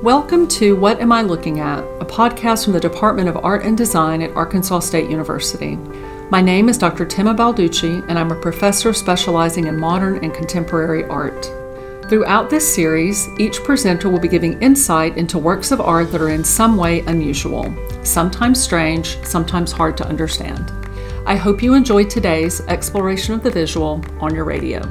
Welcome to What Am I Looking At, a podcast from the Department of Art and Design at Arkansas State University. My name is Dr. Tima Balducci, and I'm a professor specializing in modern and contemporary art. Throughout this series, each presenter will be giving insight into works of art that are in some way unusual, sometimes strange, sometimes hard to understand. I hope you enjoyed today's exploration of the visual on your radio.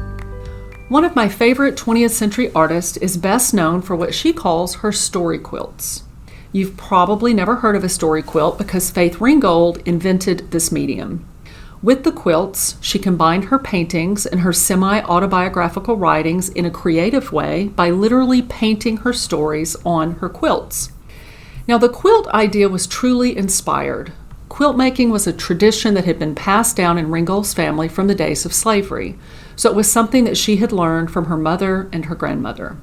One of my favorite 20th century artists is best known for what she calls her story quilts. You've probably never heard of a story quilt because Faith Ringgold invented this medium. With the quilts, she combined her paintings and her semi-autobiographical writings in a creative way by literally painting her stories on her quilts. Now, the quilt idea was truly inspired. Quilt making was a tradition that had been passed down in Ringgold's family from the days of slavery, so it was something that she had learned from her mother and her grandmother.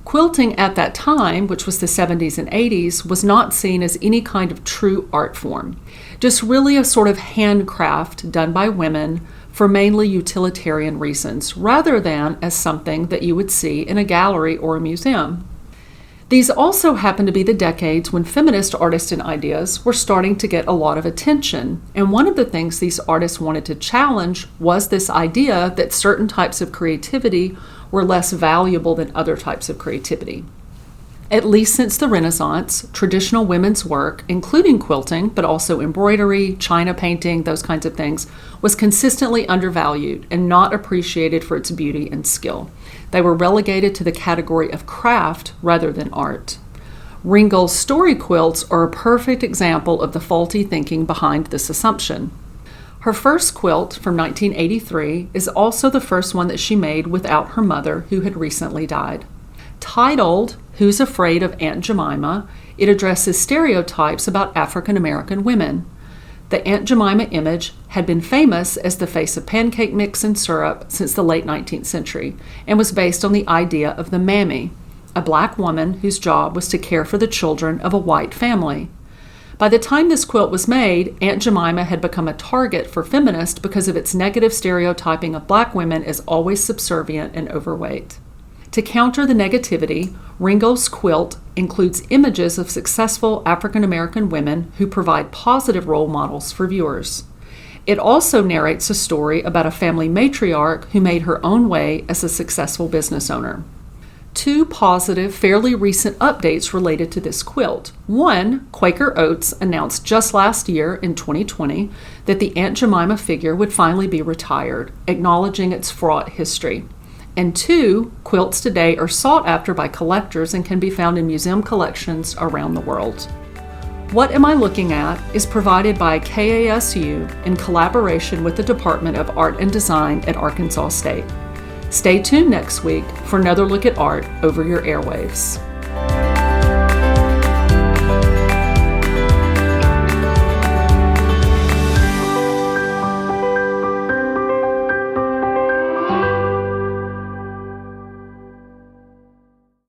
Quilting at that time, which was the 70s and 80s, was not seen as any kind of true art form, just really a sort of handcraft done by women for mainly utilitarian reasons, rather than as something that you would see in a gallery or a museum. These also happened to be the decades when feminist artists and ideas were starting to get a lot of attention, and one of the things these artists wanted to challenge was this idea that certain types of creativity were less valuable than other types of creativity. At least since the Renaissance, traditional women's work, including quilting, but also embroidery, china painting, those kinds of things, was consistently undervalued and not appreciated for its beauty and skill. They were relegated to the category of craft rather than art. Ringgold's story quilts are a perfect example of the faulty thinking behind this assumption. Her first quilt from 1983 is also the first one that she made without her mother, who had recently died. Titled, Who's Afraid of Aunt Jemima?, it addresses stereotypes about African American women. The Aunt Jemima image had been famous as the face of pancake mix and syrup since the late 19th century and was based on the idea of the mammy, a black woman whose job was to care for the children of a white family. By the time this quilt was made, Aunt Jemima had become a target for feminists because of its negative stereotyping of black women as always subservient and overweight. To counter the negativity, Ringgold's quilt includes images of successful African American women who provide positive role models for viewers. It also narrates a story about a family matriarch who made her own way as a successful business owner. Two positive, fairly recent updates related to this quilt. One, Quaker Oats announced just last year in 2020 that the Aunt Jemima figure would finally be retired, acknowledging its fraught history. And two, quilts today are sought after by collectors and can be found in museum collections around the world. What Am I Looking At is provided by KASU in collaboration with the Department of Art and Design at Arkansas State. Stay tuned next week for another look at art over your airwaves.